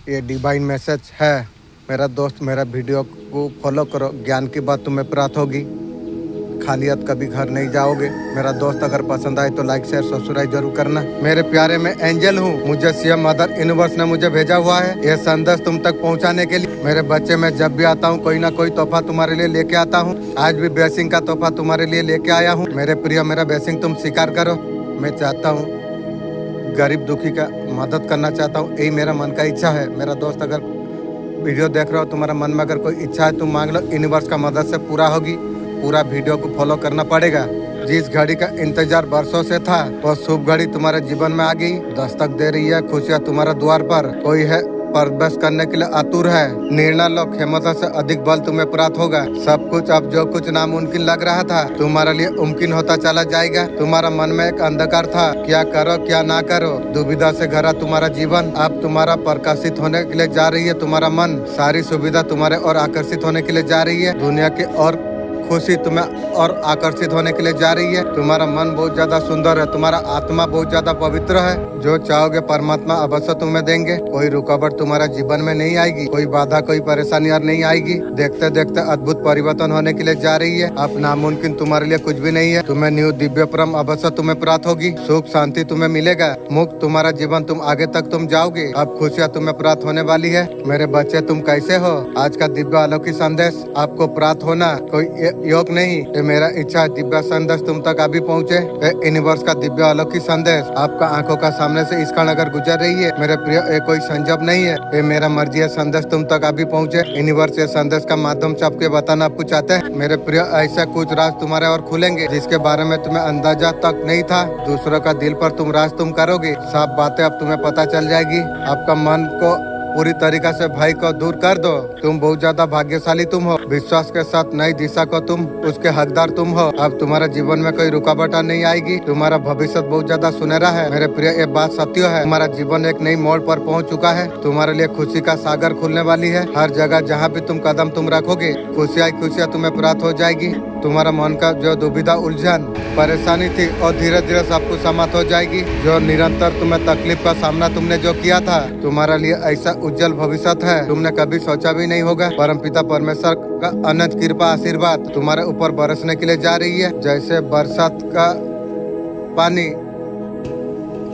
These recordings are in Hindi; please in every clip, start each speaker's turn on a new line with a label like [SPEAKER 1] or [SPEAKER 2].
[SPEAKER 1] ये डिवाइन मैसेज है। मेरा दोस्त, मेरा वीडियो को फॉलो करो। ज्ञान की बात तुम्हें प्राप्त होगी। खालियत कभी घर नहीं जाओगे। मेरा दोस्त, अगर पसंद आए तो लाइक शेयर सब्सक्राइब जरूर करना। मेरे प्यारे, मैं एंजल हूँ। मुझे सीएम मदर यूनिवर्स ने मुझे भेजा हुआ है यह संदेश तुम तक पहुँचाने के लिए। मेरे बच्चे, मैं जब भी आता हूँ कोई ना कोई तोहफा तुम्हारे लिए लेके आता हूँ। आज भी ब्लेसिंग का तोहफा तुम्हारे लिए लेके आया हूँ। मेरे प्रिय, मेरा ब्लेसिंग तुम स्वीकार करो। मैं चाहता हूँ गरीब दुखी का मदद करना चाहता हूँ। यही मेरा मन का इच्छा है। मेरा दोस्त, अगर वीडियो देख रहे हो, तुम्हारा मन में अगर कोई इच्छा है तुम मांग लो, यूनिवर्स का मदद से पूरा होगी। पूरा वीडियो को फॉलो करना पड़ेगा। जिस घड़ी का इंतजार बरसों से था वो शुभ घड़ी तुम्हारे जीवन में आ गई। दस्तक दे रही है खुशियाँ तुम्हारा द्वार पर। कोई है प्रवेश करने के लिए आतुर है। निर्णय लो, क्षमता से अधिक बल तुम्हें प्राप्त होगा। सब कुछ अब जो कुछ नामुमकिन लग रहा था तुम्हारे लिए मुमकिन होता चला जाएगा। तुम्हारा मन में एक अंधकार था, क्या करो क्या ना करो, दुविधा से घरा तुम्हारा जीवन अब तुम्हारा प्रकाशित होने के लिए जा रही है। तुम्हारा मन, सारी सुविधा तुम्हारे और आकर्षित होने के लिए जा रही है। दुनिया की और खुशी तुम्हें और आकर्षित होने के लिए जा रही है। तुम्हारा मन बहुत ज्यादा सुंदर है। तुम्हारा आत्मा बहुत ज्यादा पवित्र है। जो चाहोगे परमात्मा अवश्य तुम्हें देंगे। कोई रुकावट तुम्हारा जीवन में नहीं आएगी। कोई बाधा, कोई परेशानी और नहीं आएगी। देखते देखते अद्भुत परिवर्तन होने के लिए जा रही है। अब नामुमकिन तुम्हारे लिए कुछ भी नहीं है। तुम्हें न्यू दिव्य परम अवश्य तुम्हें प्राप्त होगी। सुख शांति तुम्हें मिलेगा। मुक्त तुम्हारा जीवन, तुम आगे तक तुम जाओगे। अब खुशियाँ तुम्हें प्राप्त होने वाली है। मेरे बच्चे, तुम कैसे हो? आज का दिव्य अलौकिक संदेश आपको प्राप्त होना कोई योग नहीं, ये मेरा इच्छा है। दिव्य संदेश तुम तक अभी पहुँचे। यूनिवर्स का दिव्य अलौकिक संदेश आपका आंखों का सामने से इस क्षण अगर गुजर रही है मेरे प्रिय, ये कोई संजोग नहीं है। ये मेरा मर्जी है। संदेश तुम तक अभी पहुँचे। यूनिवर्स ये संदेश का माध्यम से आपके बताना आपको चाहते हैं। मेरे प्रिय, ऐसा कुछ राज तुम्हारे और खुलेंगे जिसके बारे में तुम्हें अंदाजा तक नहीं था। दूसरों का दिल पर तुम राज तुम करोगे। सब बातें अब तुम्हें पता चल जाएगी। आपका मन को पूरी तरीका से भय को दूर कर दो। तुम बहुत ज्यादा भाग्यशाली तुम हो। विश्वास के साथ नई दिशा को तुम उसके हकदार तुम हो। अब तुम्हारे जीवन में कोई रुकावट नहीं आएगी। तुम्हारा भविष्य बहुत ज्यादा सुनहरा है। मेरे प्रिय, ये बात सत्य है। तुम्हारा जीवन एक नई मोड़ पर पहुंच चुका है। तुम्हारे लिए खुशी का सागर खुलने वाली है। हर जगह जहाँ भी तुम कदम तुम रखोगे खुशियाँ तुम्हें प्राप्त हो जाएगी। तुम्हारा मन का जो दुविधा, उलझन, परेशानी थी और धीरे धीरे सब कुछ समाप्त हो जाएगी। जो निरंतर तुम्हें तकलीफ का सामना तुमने जो किया था, तुम्हारे लिए ऐसा उज्जवल भविष्य है तुमने कभी सोचा भी नहीं होगा। परमपिता परमेश्वर का अनंत कृपा आशीर्वाद तुम्हारे ऊपर बरसने के लिए जा रही है। जैसे बरसात का पानी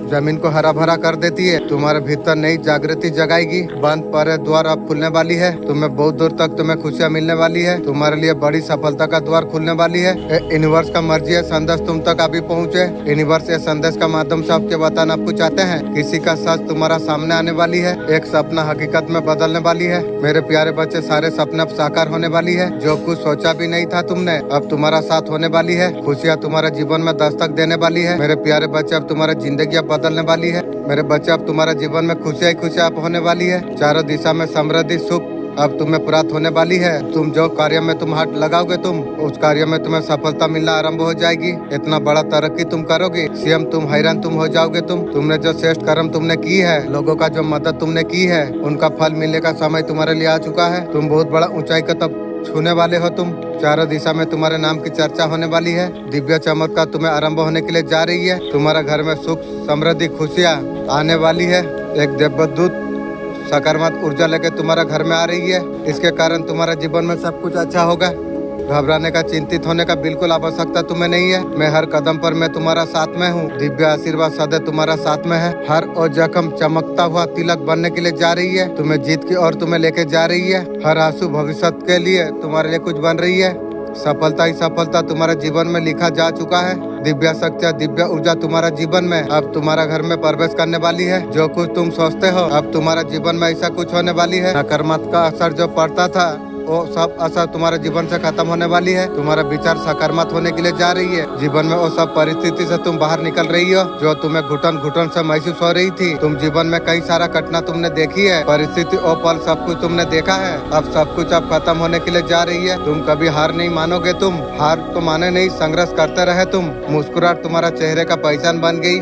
[SPEAKER 1] जमीन को हरा भरा कर देती है, तुम्हारे भीतर नई जागृति जगाएगी। बंद पड़े द्वार अब खुलने वाली है। तुम्हें बहुत दूर तक तुम्हें खुशियाँ मिलने वाली है। तुम्हारे लिए बड़ी सफलता का द्वार खुलने वाली है। यूनिवर्स का मर्जी है संदेश तुम तक अभी पहुँचे। यूनिवर्स ये संदेश का माध्यम से आपके बताना आपको चाहते हैं। किसी का सच तुम्हारा सामने आने वाली है। एक सपना हकीकत में बदलने वाली है। मेरे प्यारे बच्चे, सारे सपने अब साकार होने वाली है। जो कुछ सोचा भी नहीं था तुमने, अब तुम्हारा साथ होने वाली है। खुशियाँ तुम्हारे जीवन में दस्तक देने वाली है। मेरे प्यारे बच्चे, अब तुम्हारी जिंदगी बदलने वाली है। मेरे बच्चे, अब तुम्हारे जीवन में खुशियाँ खुशियाँ होने वाली है। चारों दिशा में समृद्धि, सुख अब तुम्हें प्राप्त होने वाली है। तुम जो कार्य में तुम हाथ लगाओगे, तुम उस कार्य में तुम्हें सफलता मिलना आरंभ हो जाएगी। इतना बड़ा तरक्की तुम करोगे, सीएम तुम हैरान तुम हो जाओगे। तुमने जो श्रेष्ठ कर्म तुमने की है, लोगों का जो मदद तुमने की है, उनका फल मिलने का समय तुम्हारे लिए आ चुका है। तुम बहुत बड़ा ऊंचाई का तब छूने वाले हो। तुम चारों दिशा में तुम्हारे नाम की चर्चा होने वाली है। दिव्य चमत्कार तुम्हें आरंभ होने के लिए जा रही है। तुम्हारा घर में सुख, समृद्धि, खुशियाँ आने वाली है। एक देवदूत सकारात्मक ऊर्जा लेकर तुम्हारा घर में आ रही है। इसके कारण तुम्हारा जीवन में सब कुछ अच्छा होगा। घबराने का, चिंतित होने का बिल्कुल आवश्यकता तुम्हें नहीं है। मैं हर कदम पर मैं तुम्हारा साथ में हूँ। दिव्य आशीर्वाद सदैव तुम्हारा साथ में है। हर और जख्म चमकता हुआ तिलक बनने के लिए जा रही है। तुम्हें जीत की ओर तुम्हें लेके जा रही है। हर आंसू भविष्य के लिए तुम्हारे लिए कुछ बन रही है। सफलता ही सफलता तुम्हारे जीवन में लिखा जा चुका है। दिव्य शक्तियाँ, दिव्य ऊर्जा तुम्हारा जीवन में अब तुम्हारा घर में प्रवेश करने वाली है। जो कुछ तुम सोचते हो, अब तुम्हारा जीवन में ऐसा कुछ होने वाली है। नकारात्मक का असर जो पड़ता था, वो सब असर तुम्हारे जीवन से खत्म होने वाली है। तुम्हारा विचार सकारात्मक होने के लिए जा रही है। जीवन में वो सब परिस्थिति से तुम बाहर निकल रही हो जो तुम्हें घुटन घुटन से महसूस हो रही थी। तुम जीवन में कई सारा घटना तुमने देखी है, परिस्थिति और पल सब कुछ तुमने देखा है। अब सब कुछ अब खत्म होने के लिए जा रही है। तुम कभी हार नहीं मानोगे। तुम हार तो माने नहीं, संघर्ष करते रहे। तुम मुस्कुराहट तुम्हारा चेहरे का पहचान बन गई।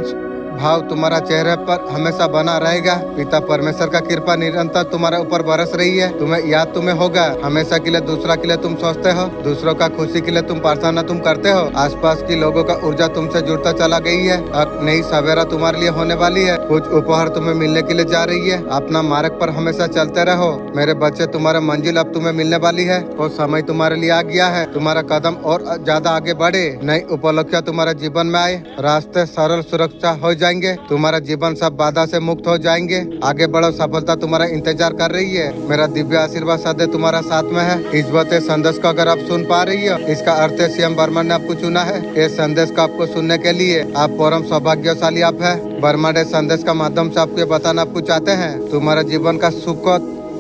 [SPEAKER 1] भाव तुम्हारा चेहरे पर हमेशा बना रहेगा। पिता परमेश्वर का कृपा निरंतर तुम्हारे ऊपर बरस रही है। तुम्हें याद तुम्हें होगा, हमेशा के लिए दूसरा के लिए तुम सोचते हो, दूसरों का खुशी के लिए तुम प्रार्थना तुम करते हो। आसपास की लोगों का ऊर्जा तुमसे जुड़ता चला गई है। अब नई सवेरा तुम्हारे लिए होने वाली है। कुछ उपहार तुम्हें मिलने के लिए जा रही है। अपना मार्ग पर हमेशा चलते रहो मेरे बच्चे। तुम्हारा मंजिल अब तुम्हें मिलने वाली है और समय तुम्हारे लिए आ गया है। तुम्हारा कदम और ज्यादा आगे बढ़े, नई उपलब्धियां तुम्हारे जीवन में आए, रास्ते सरल सुरक्षा हो जाएंगे, तुम्हारा जीवन सब बाधा से मुक्त हो जाएंगे। आगे बढ़ो, सफलता तुम्हारा इंतजार कर रही है। मेरा दिव्य आशीर्वाद सदैव तुम्हारा साथ में है। इस बातें संदेश को अगर आप सुन पा रही हो, इसका अर्थ है सीएम बर्मन ने आपको चुना है। इस संदेश को आपको सुनने के लिए आप परम सौभाग्यशाली आप है। बर्मन इस संदेश का माध्यम से आपको बताना आपको चाहते हैं, तुम्हारा जीवन का सुख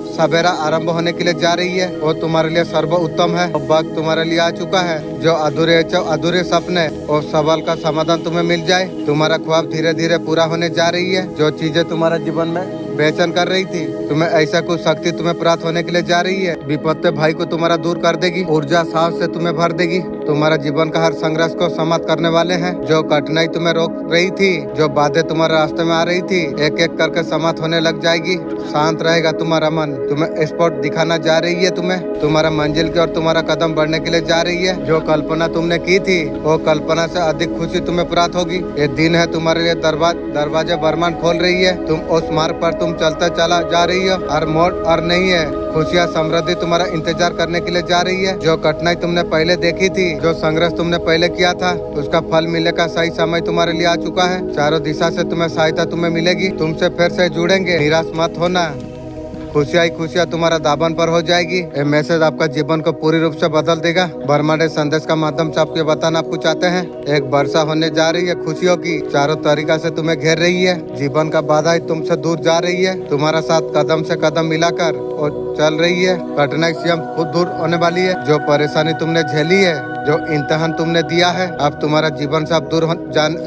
[SPEAKER 1] सवेरा आरंभ होने के लिए जा रही है और तुम्हारे लिए सर्वोत्तम है। वक्त तुम्हारे लिए आ चुका है। जो अधूरे सपने और सवाल का समाधान तुम्हें मिल जाए। तुम्हारा ख्वाब धीरे धीरे पूरा होने जा रही है। जो चीजें तुम्हारे जीवन में बेचैन कर रही थी, तुम्हें ऐसा कुछ शक्ति तुम्हें प्राप्त होने के लिए जा रही है। विपत्ति भाई को तुम्हारा दूर कर देगी, ऊर्जा साहस से तुम्हें भर देगी। तुम्हारा जीवन का हर संघर्ष को समाप्त करने वाले हैं। जो कठिनाई तुम्हें रोक रही थी, जो बाधे तुम्हारे रास्ते में आ रही थी, एक एक करके समाप्त होने लग जाएगी। शांत रहेगा तुम्हारा मन। तुम्हें स्पॉट दिखाना जा रही है। तुम्हारा मंजिल की ओर तुम्हारा कदम बढ़ने के लिए जा रही है। जो कल्पना तुमने की थी, वो कल्पना से अधिक खुशी तुम्हें प्राप्त होगी। ये दिन है तुम्हारे लिए दरवाजे बरमान खोल रही है। तुम उस मार्ग पर तुम चलता चला जा रही हो। और मोड़ और नहीं है। खुशियाँ समृद्धि तुम्हारा इंतजार करने के लिए जा रही है। जो कठिनाई तुमने पहले देखी थी, जो संघर्ष तुमने पहले किया था, उसका फल मिलने का सही समय तुम्हारे लिए आ चुका है। चारों दिशा से तुम्हें सहायता तुम्हें मिलेगी। तुमसे फिर से जुड़ेंगे, निराश मत होना। खुशियाँ तुम्हारा दामन पर हो जाएगी। ये मैसेज आपका जीवन को पूरी रूप से बदल देगा। ब्रह्मांड संदेश का माध्यम से आपको बताना आपको चाहते हैं, एक वर्षा होने जा रही है खुशियों की। चारों तरीका से तुम्हें घेर रही है। जीवन का बाधा तुमसे दूर जा रही है। तुम्हारा साथ कदम से कदम मिलाकर और चल रही है। कठिनाई स्वयं खुद दूर होने वाली है। जो परेशानी तुमने झेली है, जो इम्तिहान तुमने दिया है, अब तुम्हारा जीवन से अब दूर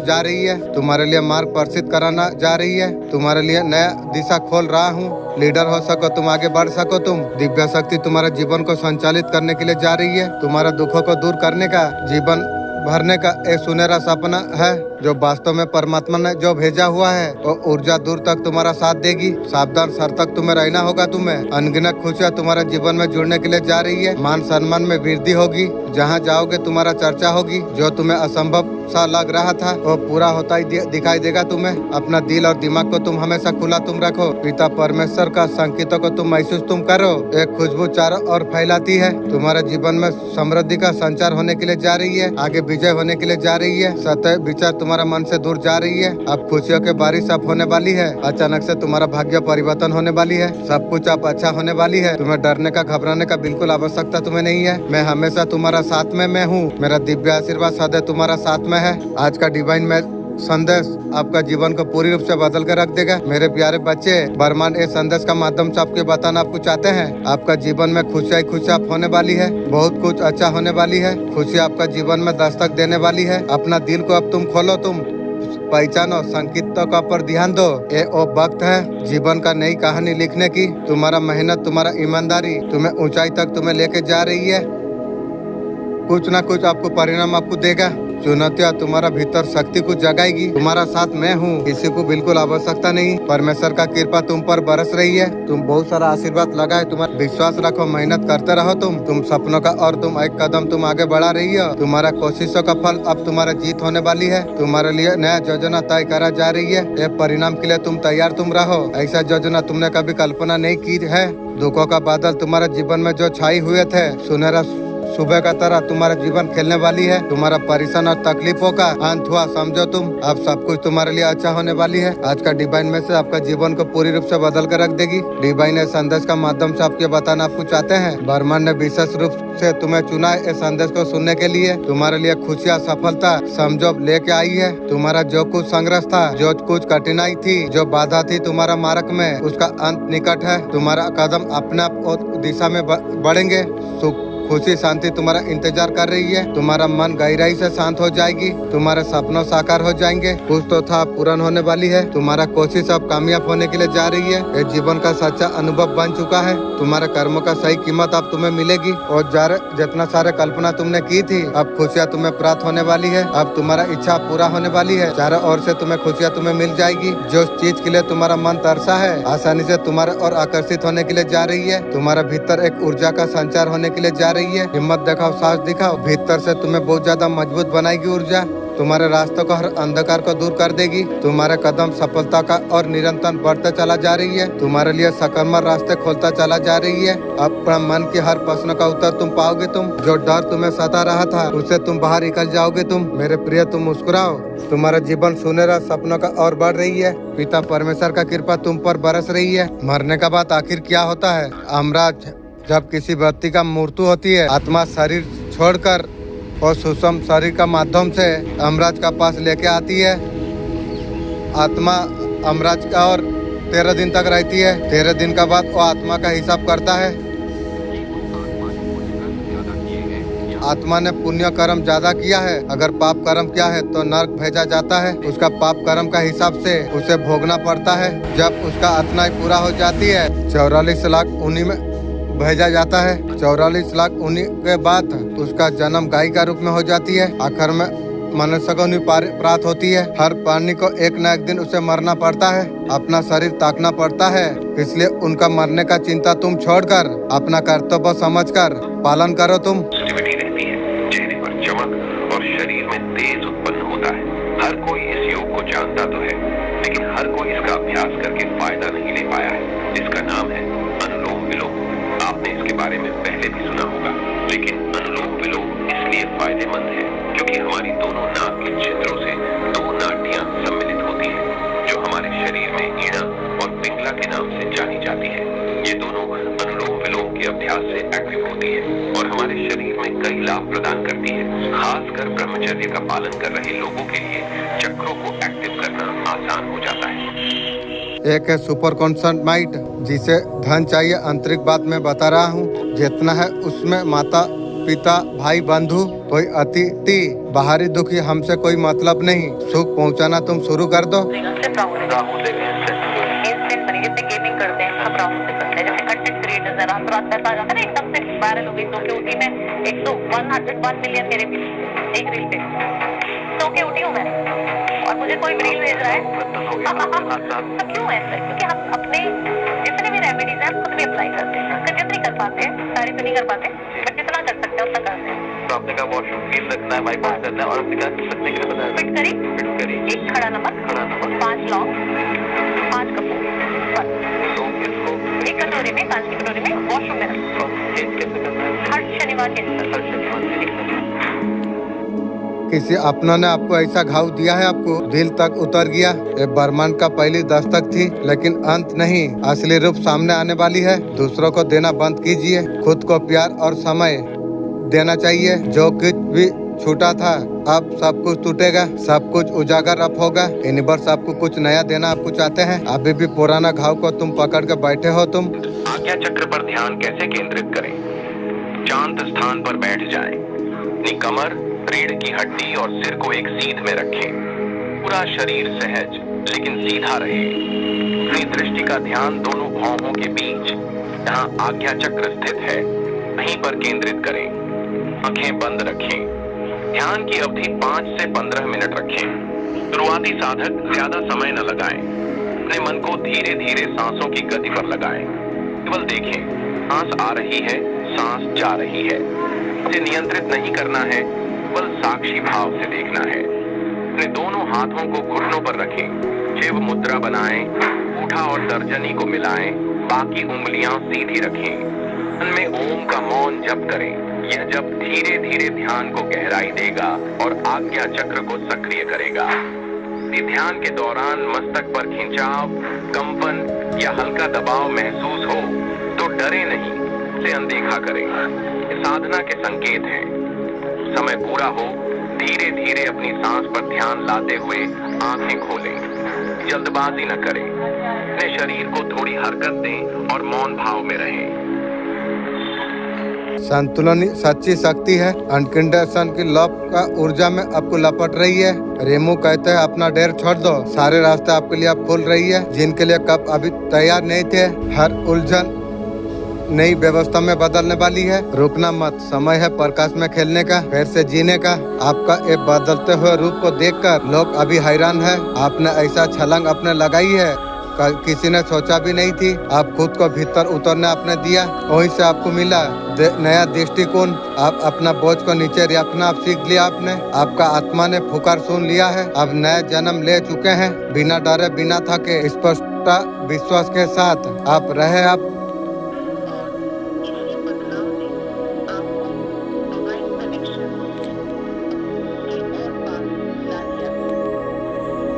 [SPEAKER 1] जा रही है। तुम्हारे लिए मार्ग प्रसिद्ध कराना जा रही है। तुम्हारे लिए नया दिशा खोल रहा हूँ। लीडर हो सको तुम, आगे बढ़ सको तुम। दिव्य शक्ति तुम्हारे जीवन को संचालित करने के लिए जा रही है। तुम्हारा दुखों को दूर करने का, जीवन भरने का एक सुनहरा सपना है जो वास्तव में परमात्मा ने जो भेजा हुआ है। वो ऊर्जा दूर तक तुम्हारा साथ देगी। सावधान सर तक तुम्हें रहना होगा। तुम्हें अनगिनत खुशियाँ तुम्हारे जीवन में जुड़ने के लिए जा रही है। मान सम्मान में वृद्धि होगी। जहाँ जाओगे तुम्हारा चर्चा होगी। जो तुम्हें असंभव सा लग रहा था, वो पूरा होता ही दिखाई देगा तुम्हें। अपना दिल और दिमाग को तुम हमेशा खुला तुम रखो। पिता परमेश्वर का संकेतों को तुम महसूस तुम करो। एक खुशबू चारों ओर फैलाती है। तुम्हारे जीवन में समृद्धि का संचार होने के लिए जा रही है। आगे विजय होने के लिए जा रही है। सतह विचार तुम्हारा मन से दूर जा रही है। अब खुशियों के बारिश अब होने वाली है। अचानक से तुम्हारा भाग्य परिवर्तन होने वाली है। सब कुछ अब अच्छा होने वाली है। तुम्हें डरने का, घबराने का बिल्कुल आवश्यकता तुम्हें नहीं है। मैं हमेशा तुम्हारा साथ में मैं हूँ। मेरा दिव्य आशीर्वाद सदैव तुम्हारा साथ में है। आज का डिवाइन में संदेश आपका जीवन को पूरी रूप से बदल कर रख देगा। मेरे प्यारे बच्चे, बरमान इस संदेश का माध्यम से आपको बताना आपको चाहते हैं, आपका जीवन में खुशियाँ होने वाली है। बहुत कुछ अच्छा होने वाली है। खुशी आपका जीवन में दस्तक देने वाली है। अपना दिल को अब तुम खोलो, तुम पहचानो, संकेतों का पर ध्यान दो। ये वो वक्त है जीवन का नई कहानी लिखने की। तुम्हारा मेहनत, तुम्हारा ईमानदारी तुम्हें ऊंचाई तक तुम्हें लेके जा रही है। कुछ ना कुछ आपको परिणाम आपको देगा। चुनौतियाँ तुम्हारा भीतर शक्ति को जगाएगी। तुम्हारा साथ मैं हूँ। किसी को बिल्कुल आवश्यकता नहीं। परमेश्वर का कृपा तुम पर बरस रही है। तुम बहुत सारा आशीर्वाद लगाए। तुम्हारा विश्वास रखो, मेहनत करते रहो तुम सपनों का और तुम एक कदम तुम आगे बढ़ा रही हो। तुम्हारा कोशिशों का फल अब तुम्हारा जीत होने वाली है। तुम्हारे लिए नया योजना तय करा जा रही है। ये परिणाम के लिए तुम तैयार तुम रहो। ऐसा योजना तुमने कभी कल्पना नहीं की है। दुखों का बादल तुम्हारे जीवन में जो छाई हुए थे, सुनहरा सुबह का तरह तुम्हारा जीवन खेलने वाली है। तुम्हारा परेशान और तकलीफों का अंत हुआ समझो तुम। अब सब कुछ तुम्हारे लिए अच्छा होने वाली है। आज का डिवाइन मैसेज आपका जीवन को पूरी रूप से बदल कर रख देगी। डिवाइन संदेश का माध्यम से आपको बताना आपको चाहते हैं, ब्रह्मांड ने विशेष रूप से तुम्हें चुना है इस संदेश को सुनने के लिए। तुम्हारे लिए खुशियाँ, सफलता समझो लेके आई है। तुम्हारा जो कुछ संघर्ष था, जो कुछ कठिनाई थी, जो बाधा थी तुम्हारा मार्ग में, उसका अंत निकट है। तुम्हारा कदम अपने आप दिशा में बढ़ेंगे। खुशी शांति तुम्हारा इंतजार कर रही है। तुम्हारा मन गहराई से शांत हो जाएगी। तुम्हारे सपनों साकार हो जाएंगे। कुछ तो था पूर्ण होने वाली है। तुम्हारा कोशिश अब कामयाब होने के लिए जा रही है। ये जीवन का सच्चा अनुभव बन चुका है। तुम्हारे कर्मों का सही कीमत अब तुम्हें मिलेगी और जितना सारे कल्पना तुमने की थी, अब खुशियाँ तुम्हें प्राप्त होने वाली है। अब तुम्हारा इच्छा पूरा होने वाली है। चारों ओर से तुम्हें खुशियाँ तुम्हें मिल जाएगी। जो चीज के लिए तुम्हारा मन तरसा है, आसानी से तुम्हारे और आकर्षित होने के लिए जा रही है। तुम्हारे भीतर एक ऊर्जा का संचार होने के लिए जा रही है। हिम्मत दिखाओ, साहस दिखाओ। भीतर से तुम्हें बहुत ज्यादा मजबूत बनाएगी ऊर्जा। तुम्हारे रास्तों का हर अंधकार को दूर कर देगी। तुम्हारे कदम सफलता का और निरंतर बढ़ते चला जा रही है। तुम्हारे लिए सकारात्मक रास्ते खोलता चला जा रही है। अपना मन के हर प्रश्न का उत्तर तुम पाओगे। तुम जो डर तुम्हें सता रहा था, उससे तुम बाहर निकल जाओगे। तुम मेरे प्रिय, तुम मुस्कुराओ। तुम्हारा जीवन सुनहरा सपनों का और बढ़ रही है। पिता परमेश्वर का कृपा तुम पर बरस रही है। मरने का बाद आखिर क्या होता है? अमराज, जब किसी व्यक्ति का मृत्यु होती है, आत्मा शरीर छोड़कर और सूक्ष्म शरीर का माध्यम से अमराज का पास लेके आती है। आत्मा अमराज का और 13 दिन तक रहती है। 13 दिन का बाद वो आत्मा का हिसाब करता है। आत्मा ने पुण्य कर्म ज्यादा किया है, अगर पाप कर्म किया है तो नरक भेजा जाता है। उसका पाप कर्म का हिसाब से उसे भोगना पड़ता है। जब उसका आत्मा पूरा हो जाती है, 44 लाख उन्हीं में भेजा जाता है। 44 लाख उन्हीं के बाद उसका जन्म गाय का रूप में हो जाती है। आखिर में मनुष्य को प्राप्त होती है। हर प्राणी को एक न एक दिन उसे मरना पड़ता है, अपना शरीर त्यागना पड़ता है। इसलिए उनका मरने का चिंता तुम छोड़कर अपना कर्तव्य समझकर पालन करो। तुम
[SPEAKER 2] रहती है, चेहरे पर चमक और शरीर में तेज उत्पन्न होता है। हर कोई इस योग को जानता तो है, लेकिन हर कोई इसका अभ्यास करके फायदा नहीं ले पाया है, जिसका नाम है अनुलोम विलोम। आपने इसके बारे में पहले भी सुना होगा, लेकिन अनुलोम विलोम इसलिए फायदेमंद है क्योंकि हमारी दोनों नाक के छिद्रों से दो नाड़ियां सम्मिलित होती हैं, जो हमारे शरीर में ईड़ा और पिंगला के नाम से जानी जाती है। ये दोनों अनुलोम विलोम के अभ्यास से एक्टिव होती है और हमारे शरीर में कई लाभ प्रदान करती है। खासकर ब्रह्मचर्य का पालन कर रहे लोगों के लिए चक्रों को एक्टिव करना आसान हो जाता है।
[SPEAKER 1] एक है सुपर कॉन्सर्ट माइंड, जिसे धन चाहिए। आंतरिक बात मैं बता रहा हूँ, जितना है उसमें माता पिता भाई बंधु कोई अतिथि बाहरी दुखी हमसे कोई मतलब नहीं। सुख पहुँचाना तुम शुरू कर दो।
[SPEAKER 3] और मुझे कोई रील भेज रहा है तो क्यों ऐसा है? क्योंकि हम अपने जितने भी रेमेडीज हैं खुद भी अप्लाई करते हैं। जितनी कर पाते हैं, सारी तो नहीं कर पाते, बट जितना कर सकते हैं उतना करते हैं।
[SPEAKER 2] तो आपने कहा वॉशरूम क्लीन रखना है, बाईपास करना है, और आपने कहा रखने के लिए बताया
[SPEAKER 3] फिट करी, एक खड़ा नमक, 5 लौंग, 5 कपूर, बस।
[SPEAKER 2] तो इसको
[SPEAKER 3] एक कटोरी में, 5 की कटोरी में वॉशरूम में रखो।
[SPEAKER 2] कैसे करना है?
[SPEAKER 3] हर शनिवार के दिन।
[SPEAKER 2] हर शनिवार
[SPEAKER 1] किसी अपना ने आपको ऐसा घाव दिया है, आपको दिल तक उतर गया। ये ब्रह्मांड का पहली दस्तक थी, लेकिन अंत नहीं। असली रूप सामने आने वाली है। दूसरों को देना बंद कीजिए। खुद को प्यार और समय देना चाहिए। जो कुछ भी छूटा था, अब सब कुछ टूटेगा, सब कुछ उजागर अब होगा। यूनिवर्स आपको कुछ नया देना आपको चाहते हैं। अभी भी पुराना घाव को तुम पकड़ के बैठे हो। तुम
[SPEAKER 2] आज्ञा चक्र पर ध्यान कैसे केंद्रित करें? शांत स्थान पर बैठ जाएं। अपनी कमर, रीढ़ की हड्डी और सिर को एक सीध में रखें। पूरा शरीर सहज लेकिन सीधा रहे। अपनी दृष्टि का ध्यान दोनों भौहों के बीच, जहां आज्ञा चक्र स्थित है, वहीं पर केंद्रित करें। आंखें बंद रखें। ध्यान की अवधि 5 से 15 मिनट रखें। शुरुआती साधक ज्यादा समय न लगाएं। अपने मन को धीरे धीरे सांसों की गति पर लगाएं। केवल देखें, सांस आ रही है, सांस जा रही है। इसे नियंत्रित नहीं करना है, केवल साक्षी भाव से देखना है। अपने दोनों हाथों को घुटनों पर रखें। शिव मुद्रा बनाएं। अंगूठा और तर्जनी को मिलाएं। बाकी उंगलियां सीधी रखें। मन में ओम का मौन जप करें। यह जप धीरे धीरे ध्यान को गहराई देगा और आज्ञा चक्र को सक्रिय करेगा। ध्यान के दौरान मस्तक पर खिंचाव, कंपन या हल्का दबाव महसूस हो तो डरे नहीं, उसे अनदेखा करें। ये साधना के संकेत हैं। समय पूरा हो, धीरे धीरे अपनी सांस पर ध्यान लाते हुए आंखें खोलें। जल्दबाजी न करें। अपने शरीर को थोड़ी हरकत दें और मौन भाव में रहें।
[SPEAKER 1] संतुलन ही सच्ची शक्ति है। अनकंडीशन की लव का ऊर्जा में आपको लपट रही है। रेमू कहते हैं अपना डेर छोड़ दो, सारे रास्ते आपके लिए अब खुल रही है जिनके लिए कब अभी तैयार नहीं थे। हर उलझन नई व्यवस्था में बदलने वाली है। रुकना मत, समय है प्रकाश में खेलने का, फिर से जीने का। आपका एक बदलते हुए रूप को देखकर लोग अभी हैरान है। आपने ऐसा छलांग अपने लगाई है किसी ने सोचा भी नहीं थी। आप खुद को भीतर उतरने आपने दिया, वहीं से आपको मिला नया दृष्टिकोण। आप अपना बोझ को नीचे रखना आप सीख लिया आपने। आपका आत्मा ने पुकार सुन लिया है। अब नया जन्म ले चुके हैं, बिना डरे बिना थके स्पष्ट विश्वास के साथ आप रहे। आप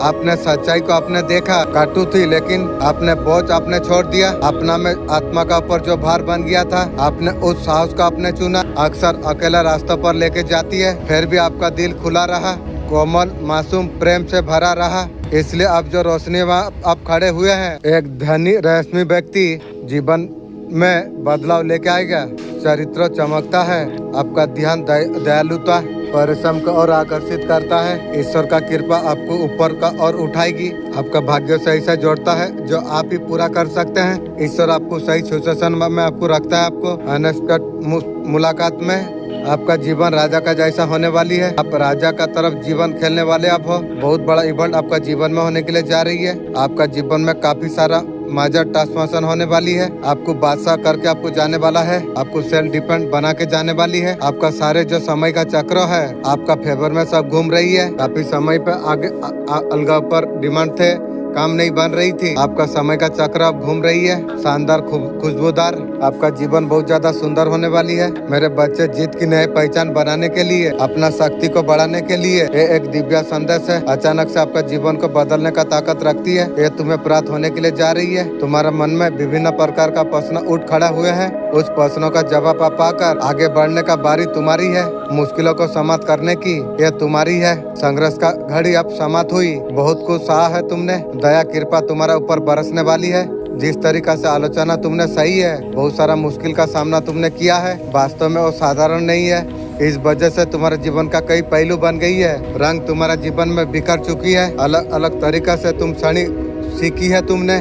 [SPEAKER 1] आपने सच्चाई को आपने देखा, काटू थी लेकिन आपने बोझ आपने छोड़ दिया। अपना में आत्मा का ऊपर जो भार बन गया था, आपने उस साहस को आपने चुना। अक्सर अकेला रास्ता पर लेके जाती है, फिर भी आपका दिल खुला रहा, कोमल मासूम प्रेम से भरा रहा। इसलिए अब जो रोशनी में आप खड़े हुए हैं, एक धनी रहस्यमय व्यक्ति जीवन में बदलाव लेके आएगा। चरित्र चमकता है, आपका ध्यान दयालुता परिश्रम को और आकर्षित करता है। ईश्वर का कृपा आपको ऊपर का और उठाएगी। आपका भाग्य सही से जोड़ता है जो आप ही पूरा कर सकते हैं। ईश्वर आपको सही सिचुएशन में आपको रखता है। आपको अनएक्सपेक्टेड मुलाकात में आपका जीवन राजा का जैसा होने वाली है। आप राजा का तरफ जीवन खेलने वाले आप हो। बहुत बड़ा इवेंट आपका जीवन में होने के लिए जा रही है। आपका जीवन में काफी सारा मेजर ट्रांसफॉर्मेशन होने वाली है। आपको बादशाह करके आपको जाने वाला है। आपको सेल्फ डिपेंड बना के जाने वाली है। आपका सारे जो समय का चक्र है आपका फेवर में सब घूम रही है। काफी समय पे आगे अलग पर डिमांड थे, काम नहीं बन रही थी। आपका समय का चक्र अब घूम रही है। शानदार खुशबूदार आपका जीवन बहुत ज्यादा सुंदर होने वाली है। मेरे बच्चे जीत की नई पहचान बनाने के लिए, अपना शक्ति को बढ़ाने के लिए ये एक दिव्य संदेश है। अचानक से आपका जीवन को बदलने का ताकत रखती है। ये तुम्हें प्राप्त होने के लिए जा रही है। तुम्हारा मन में विभिन्न प्रकार का प्रश्न उठ खड़ा हुए हैं। उस प्रश्नों का जवाब आप पाकर आगे बढ़ने का बारी तुम्हारी है। मुश्किलों को समाप्त करने की ये तुम्हारी है। संघर्ष का घड़ी अब समाप्त हुई। बहुत कुछ सहा है तुमने। दया कृपा तुम्हारा ऊपर बरसने वाली है। जिस तरीका से आलोचना तुमने सही है, बहुत सारा मुश्किल का सामना तुमने किया है, वास्तव में वो साधारण नहीं है। इस वजह से तुम्हारे जीवन का कई पहलू बन गई है। रंग तुम्हारा जीवन में बिखर चुकी है। अलग अलग तरीका से तुम क्षणी सीखी है तुमने।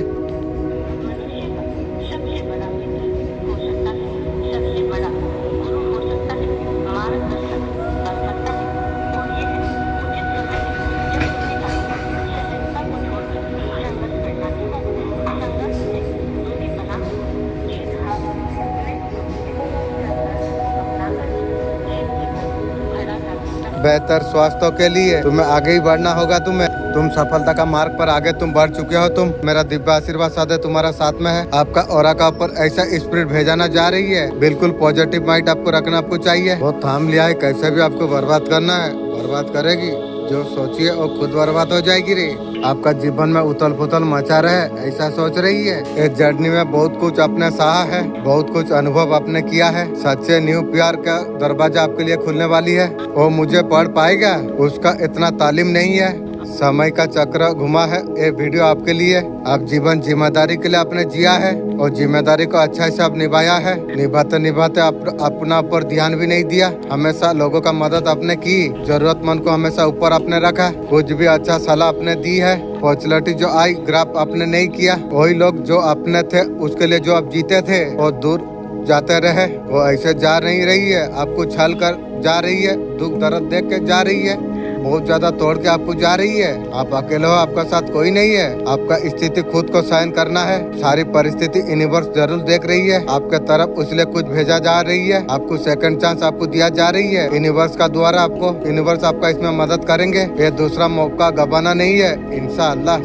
[SPEAKER 1] बेहतर स्वास्थ्य के लिए तुम्हें आगे ही बढ़ना होगा। तुम सफलता का मार्ग पर आगे तुम बढ़ चुके हो। तुम मेरा दिव्य आशीर्वाद सदा तुम्हारा साथ में है। आपका ऑरा का ऊपर ऐसा स्पिरिट भेजाना जा रही है। बिल्कुल पॉजिटिव माइंड आपको रखना आपको चाहिए। वो थाम लिया है, कैसे भी आपको बर्बाद करना है बर्बाद करेगी। जो सोचिए वो खुद बर्बाद हो जाएगी रे। आपका जीवन में उथल पुथल मचा रहे ऐसा सोच रही है। इस जर्नी में बहुत कुछ आपने सहा है, बहुत कुछ अनुभव आपने किया है। सच्चे न्यू प्यार का दरवाजा आपके लिए खुलने वाली है। वो मुझे पढ़ पाएगा, उसका इतना तालीम नहीं है। समय का चक्र घुमा है। ये वीडियो आपके लिए। आप जीवन जिम्मेदारी के लिए आपने जिया है और जिम्मेदारी को अच्छा से आप निभाया है। निभाते निभाते अपना ऊपर ध्यान भी नहीं दिया। हमेशा लोगों का मदद आपने की। जरूरतमंद को हमेशा ऊपर आपने रखा। कुछ भी अच्छा सलाह आपने दी है। अपॉर्चुनिटी जो आई ग्राफ आपने नहीं किया। वही लोग जो अपने थे उसके लिए जो आप जीते थे वो दूर जाते रहे। वो ऐसे जा नहीं रही है, आपको छल कर जा रही है, दुख दर्द देख के जा रही है, बहुत ज्यादा तोड़ के आपको जा रही है। आप अकेले हो, आपका साथ कोई नहीं है। आपका स्थिति खुद को सहन करना है। सारी परिस्थिति यूनिवर्स जरूर देख रही है आपके तरफ, इसलिए कुछ भेजा जा रही है। आपको सेकंड चांस आपको दिया जा रही है यूनिवर्स का द्वारा। यूनिवर्स आपका इसमें मदद करेंगे। ये दूसरा मौका गवाना नहीं है इंशाअल्लाह।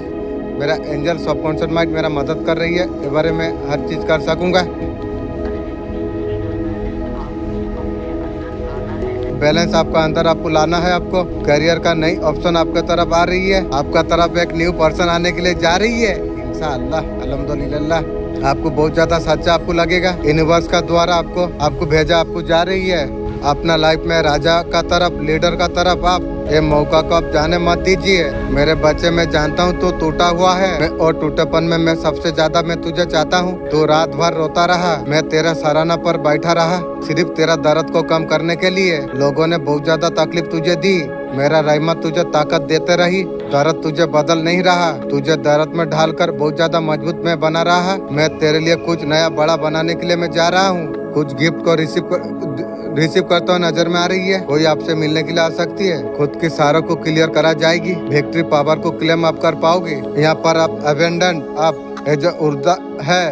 [SPEAKER 1] मेरा एंजल सबकॉन्शियस माइंड मेरा मदद कर रही है। इस बारे में हर चीज कर सकूंगा। बैलेंस आपका अंदर आपको लाना है। आपको करियर का नई ऑप्शन आपके तरफ आ रही है। आपका तरफ एक न्यू पर्सन आने के लिए जा रही है इंशाअल्लाह अल्हम्दुलिल्लाह। आपको बहुत ज्यादा सच्चा आपको लगेगा। यूनिवर्स का द्वारा आपको भेजा आपको जा रही है। अपना लाइफ में राजा का तरफ, लीडर का तरफ आप ये मौका को आप जाने मत दीजिए। मेरे बच्चे, मैं जानता हूँ तू टूटा हुआ है और टूटेपन में मैं सबसे ज्यादा मैं तुझे चाहता हूँ। तू रात भर रोता रहा, मैं तेरा सराहना पर बैठा रहा, सिर्फ तेरा दर्द को कम करने के लिए। लोगों ने बहुत ज्यादा तकलीफ तुझे दी, मेरा रहमत तुझे ताकत देते रही। दर्द तुझे बदल नहीं रहा, तुझे दर्द में ढालकर बहुत ज्यादा मजबूत में बना रहा। मैं तेरे लिए कुछ नया बड़ा बनाने के लिए मैं जा रहा हूँ। कुछ गिफ्ट को रिसीव करता हुआ नजर में आ रही है। कोई आपसे मिलने के लिए आ सकती है। खुद की सारों को क्लियर करा जाएगी। विक्ट्री पावर को क्लेम आप कर पाओगे। यहाँ पर आप अबेंडेंट, आप जो ऊर्जा है,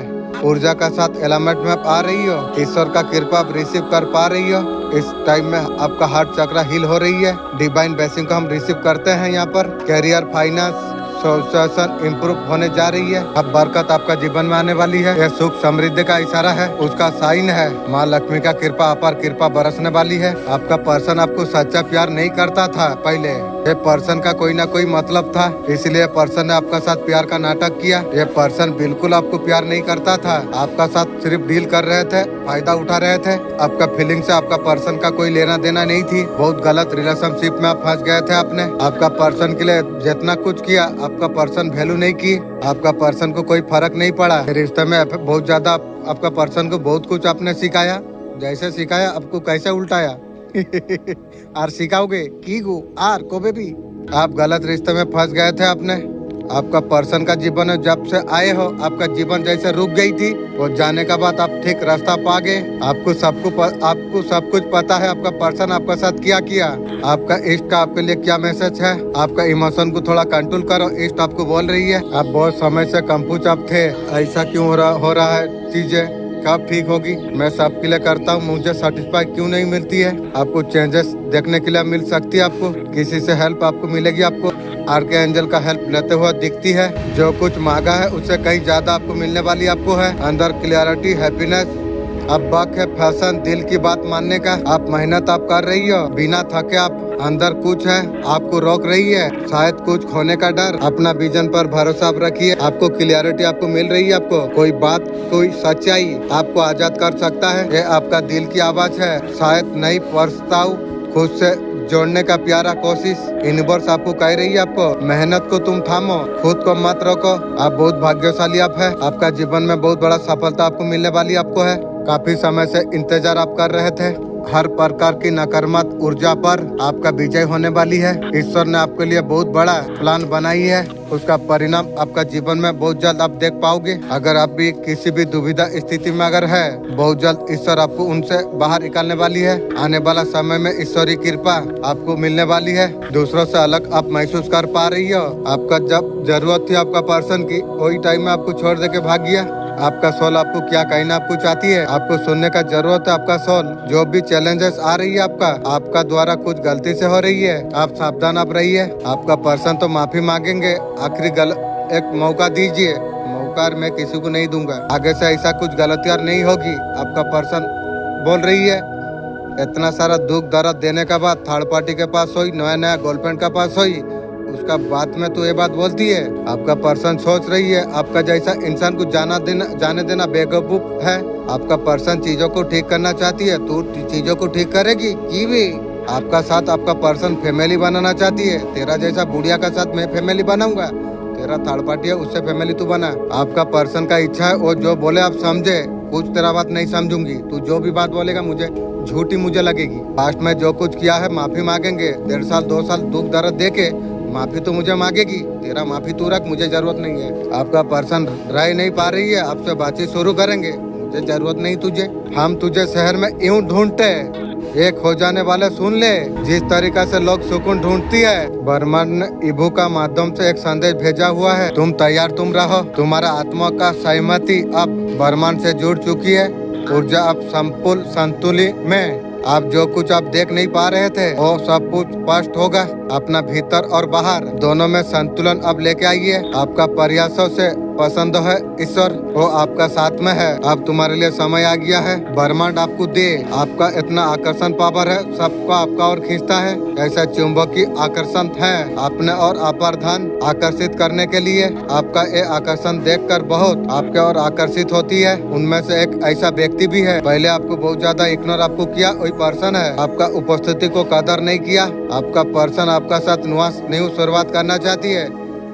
[SPEAKER 1] ऊर्जा का साथ एलिमेंट में आप आ रही हो। ईश्वर का कृपा आप रिसीव कर पा रही हो। इस टाइम में आपका हार्ट चक्र हील हो रही है। डिवाइन ब्लेसिंग को हम रिसीव करते हैं। यहाँ पर कैरियर, फाइनेंस, सिचुएशन इम्प्रूव होने जा रही है। अब बरकत आपका जीवन में आने वाली है। यह सुख समृद्धि का इशारा है, उसका साइन है। माँ लक्ष्मी का कृपा, अपार कृपा बरसने वाली है। आपका पर्सन आपको सच्चा प्यार नहीं करता था पहले। ये पर्सन का कोई ना कोई मतलब था, इसलिए पर्सन ने आपका साथ प्यार का नाटक किया। ये पर्सन बिल्कुल आपको प्यार नहीं करता था, आपका साथ सिर्फ डील कर रहे थे, फायदा उठा रहे थे। आपका फीलिंग से आपका पर्सन का कोई लेना देना नहीं थी। बहुत गलत रिलेशनशिप में आप फंस गए थे। आपने आपका पर्सन के लिए जितना कुछ किया, आपका पर्सन वैल्यू नहीं की। आपका पर्सन को कोई फर्क नहीं पड़ा। रिश्ते में बहुत ज्यादा आपका पर्सन को बहुत कुछ आपने सिखाया। जैसे सिखाया आपको कैसे उल्टाया और सिखाओगे की गो आर को भी। आप गलत रिश्ते में फंस गए थे। आपने आपका पर्सन का जीवन है, जब से आए हो आपका जीवन जैसे रुक गई थी, वो जाने का बाद आप ठीक रास्ता पा गए। आपको सब कुछ पता है। आपका पर्सन आपका साथ क्या किया। आपका इष्ट का आपके लिए क्या मैसेज है। आपका इमोशन को थोड़ा कंट्रोल करो। इष्ट आपको बोल रही है आप बहुत समय से कंफ्यूज आप थे, ऐसा क्यों हो रहा है, चीजें कब ठीक होगी। मैं सबके लिए करता हूँ, मुझे सेटिस्फाई क्यों नहीं मिलती है। आपको चेंजेस देखने के लिए मिल सकती है। आपको किसी से हेल्प आपको मिलेगी। आपको आर्के एंजल का हेल्प लेते हुए दिखती है। जो कुछ मांगा है उससे कहीं ज्यादा आपको मिलने वाली आपको है। अंदर क्लियरिटी, हैप्पीनेस, अब वक्त है फैशन, दिल की बात मानने का। आप मेहनत आप कर रही हो बिना थके। आप अंदर कुछ है आपको रोक रही है, शायद कुछ खोने का डर। अपना विजन पर भरोसा आप रखिए। आपको क्लियरिटी आपको मिल रही है। आपको कोई बात, कोई सच्चाई आपको आजाद कर सकता है। ये आपका दिल की आवाज है। शायद नहीं पछताओ, खुद से जोड़ने का प्यारा कोशिश। यूनिवर्स आपको कह रही है आपको मेहनत को तुम थामो, खुद को मत रोको। आप बहुत भाग्यशाली आप है। आपका जीवन में बहुत बड़ा सफलता आपको मिलने वाली आपको है। काफी समय से इंतजार आप कर रहे थे। हर प्रकार की नकारात्मक ऊर्जा पर आपका विजय होने वाली है। ईश्वर ने आपके लिए बहुत बड़ा प्लान बनाई है, उसका परिणाम आपका जीवन में बहुत जल्द आप देख पाओगे। अगर आप भी किसी भी दुविधा स्थिति में अगर है, बहुत जल्द ईश्वर आपको उनसे बाहर निकालने वाली है। आने वाला समय में ईश्वरी कृपा आपको मिलने वाली है। दूसरों से अलग आप महसूस कर पा रही हो। आपका जब जरूरत थी आपका पर्सन की, वही टाइम में आपको छोड़ दे के भाग गया। आपका सोल आपको क्या कहना आपको चाहती है, आपको सुनने का जरूरत है। आपका सोल जो भी चैलेंजेस आ रही है आपका द्वारा कुछ गलती से हो रही है, आप सावधान आप रहिए। आपका पर्सन तो माफी मांगेंगे। आखिरी एक मौका दीजिए। मौका मैं किसी को नहीं दूंगा। आगे से ऐसा कुछ गलतियां नहीं होगी। आपका पर्सन बोल रही है इतना सारा दुख दर्द देने के बाद थर्ड पार्टी के पास हुई, नया गर्लफ्रेंड के पास हुई, उसका बात में तो ये बात बोलती है। आपका पर्सन सोच रही है आपका जैसा इंसान को जाने देना बेवकूफ है। आपका पर्सन चीजों को ठीक करना चाहती है, तू चीजों को ठीक करेगी की भी। आपका साथ आपका पर्सन फैमिली बनाना चाहती है। तेरा जैसा बुढ़िया का साथ मैं फैमिली बनाऊंगा। तेरा थर्ड पार्टी है, उससे फैमिली तू बना। आपका पर्सन का इच्छा है वो जो बोले आप समझे। कुछ तेरा बात नहीं समझूंगी। तू जो भी बात बोलेगा मुझे झूठी मुझे लगेगी। पास्ट में जो कुछ किया है माफी मांगेंगे। 1.5 साल 2 साल दुख दर्द देके माफी तो मुझे मांगेगी। तेरा माफी तू रख, मुझे जरूरत नहीं है। आपका पर्सन रह नहीं पा रही है, आपसे बातचीत शुरू करेंगे। मुझे जरूरत नहीं तुझे। हम तुझे शहर में यूं ढूंढते, एक हो जाने वाले सुन ले। जिस तरीका से लोग सुकून ढूंढती है, ब्रह्मांड ने इबू का माध्यम से एक संदेश भेजा हुआ है। तुम तैयार तुम रहो। तुम्हारा आत्मा का सहमति अब ब्रह्मांड से जुड़ चुकी है। ऊर्जा अब संपूर्ण संतुलित में। आप जो कुछ आप देख नहीं पा रहे थे वो सब कुछ स्पष्ट होगा। अपना भीतर और बाहर दोनों में संतुलन अब लेके आइए। आपका प्रयासों से पसंद है ईश्वर, वो आपका साथ में है। अब तुम्हारे लिए समय आ गया है, ब्रह्मांड आपको दे। आपका इतना आकर्षण पावर है, सबको आपका और खींचता है। ऐसा चुंबकीय आकर्षण है अपने और अपार धन आकर्षित करने के लिए। आपका ये आकर्षण देखकर बहुत आपके और आकर्षित होती है। उनमें से एक ऐसा व्यक्ति भी है, पहले आपको बहुत ज्यादा इग्नोर आपको किया, वही पर्सन है। आपका उपस्थिति को कदर नहीं किया। आपका पर्सन आपका साथ न्यू शुरुआत करना चाहती है।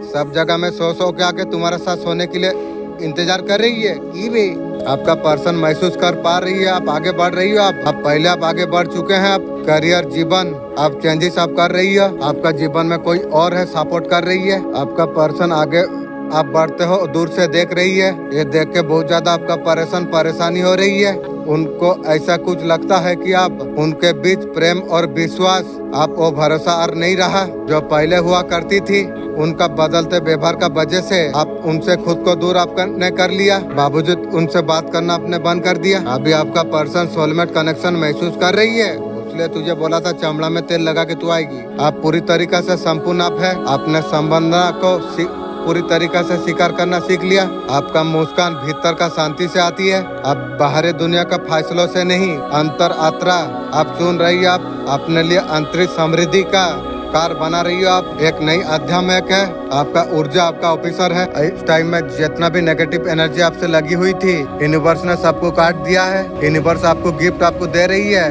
[SPEAKER 1] सब जगह में सो के आके तुम्हारे साथ सोने के लिए इंतजार कर रही है। ये भी आपका पर्सन महसूस कर पा रही है, आप आगे बढ़ रही हो। आप पहले आप आगे बढ़ चुके हैं। आप करियर, जीवन, आप चेंजेस आप कर रही है। आपका जीवन में कोई और है, सपोर्ट कर रही है। आपका पर्सन आगे आप बढ़ते हो, दूर से देख रही है। ये देख के बहुत ज्यादा आपका परेशानी हो रही है। उनको ऐसा कुछ लगता है कि आप उनके बीच प्रेम और विश्वास, आप वो भरोसा और नहीं रहा जो पहले हुआ करती थी। उनका बदलते व्यवहार का वजह से आप उनसे खुद को दूर आपने कर लिया, बावजूद उनसे बात करना आपने बंद कर दिया। अभी आपका पर्सन सोलमेट कनेक्शन महसूस कर रही है, इसलिए तुझे बोला था चमड़ा में तेल लगा के तू आएगी। आप पूरी तरीका से संपूर्ण आप है। आपने संबंध को पूरी तरीका से स्वीकार करना सीख लिया। आपका मुस्कान भीतर का शांति से आती है। आप बाहरी दुनिया का फैसलों से नहीं, अंतर आत्रा आप चुन रही है। आप अपने लिए आंतरिक समृद्धि का कार बना रही हो। आप एक नई अध्यात्म है। आपका ऊर्जा आपका ऑफिसर है। इस टाइम में जितना भी नेगेटिव एनर्जी आपसे लगी हुई थी, यूनिवर्स ने सबको काट दिया है। यूनिवर्स आपको गिफ्ट आपको दे रही है।